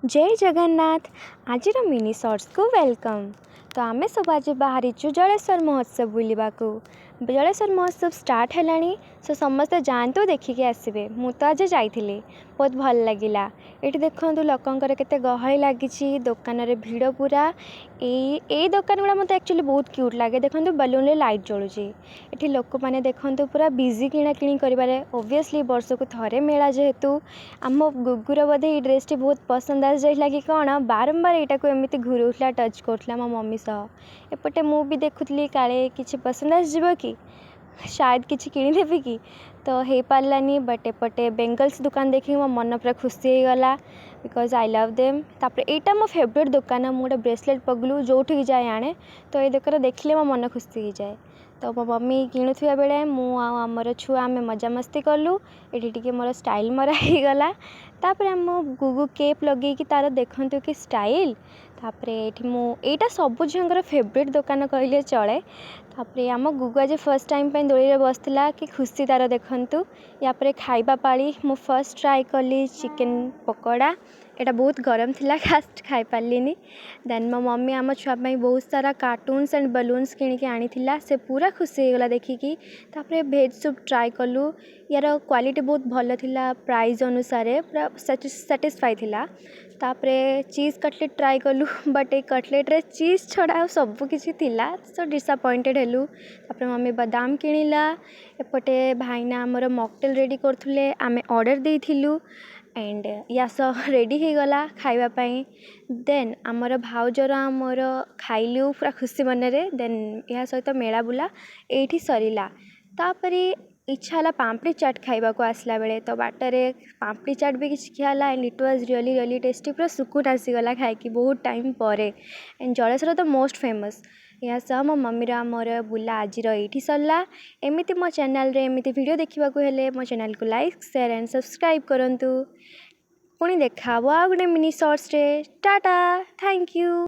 जय जगन्नाथ। आज mini shorts को वेलकम। तो आम सब आज बाहरी जलेश्वर महोत्सव बुलवा को। जलेश्वर महोत्सव स्टार्ट है सो समस्ते जातु देखिकी आसबे। मु तो आज जाइली, बहुत भल लगिला। ये देखु लोकंर केते गहली लगी, दुकान रे भिड़ पूरा। ए दुकान गुड़ा मत एक्चुअली बहुत क्यूट लगे। देखो बलून लाइट जलुची। ये लोक मैंने देखते पूरा बिजी किणा किणी करें। ओब्वियसली वर्ष को थरे मेला जेहेतु आम गुगुर बोधे ये ड्रेस टी बहुत पसंद आ जाइला कि कौन बारंबार यहाँ को एमती घूरौला टच करूला मो मम्मी सह। एपटे मु भी देखुली काले किसी पसंद आसब कि शायद किसी किदेवी कि तो हो पारानी। बट एपटे बेंगल्स दुकान देखिए मो मन पूरा खुशी हो गला बिकज आई लव देम। तापर एटा मो फेवरेट दुकान। मुझे ब्रेसलेट पगलू जो जाए आने तो ये दुकान देखले मो मन खुशी हो जाए। तो मो मम्मी किणुवा बेले मुझर छुआ आम मजामस्ती कलु। ये मोर स्टाइल मरा ही गला। तापर आम गुगु केप लगे कि तार देखु कि स्टाइल। तापर ये सब झीर फेवरेट दुकान कहले चले। तापर आम गुगु आज फर्स्ट टाइम दोली बसला कि खुशी तार देखु। यापर खाइबा पाली मु फर्स्ट ट्राए कली चिकेन पकोड़ा। यहाँ बहुत गरम थिला फास्ट खाई पार्लिनी। देन मो मम्मी आम छुआपाई बहुत सारा कार्टून्स एंड बलून्स किणिकी आनी से पूरा खुशी होगला देखिकी। तापर भेज सूप ट्राए कलु। यार क्वालिटी बहुत भल थिला, प्राइस अनुसार पूरा साटिस्फाई थिला। तापर चीज कटलेट ट्राए कलु बट ये कटलेट रे चीज छड़ा सब किसी थिला सो डिसअपॉइंटेड हेलु। तापर मम्मी बादाम किणिला। एपटे भाईना आमर मॉकटेल रेडी करथुले, आमे ऑर्डर देइथिलु एंड या सब रेडी हो गला खाइबापी। देन आमर भाउजर आमर खाइलु पूरा खुशी मनरे। देन या सहित मेला बुला ये सरीला। तापर इच्छा है पापड़ी चाट खाइबा को आसला बेले तो बाटरे पापड़ी चाट भी किसी खियाला and it was really really tasty. पूरा सुकुन आसीगला खाई बहुत टाइम पर। एंड जलेश्वर तो मोस्ट फेमस। या सह मो मम्मी मोर बुला आज ये सरला। एमती मो चैनल रे एमती वीडियो देखा हेले मो चैनल को लाइक शेयर एंड सब्सक्राइब करंतु। पुणी देखा आ गोटे मिनी शॉर्ट्स रे। Tata, thank you.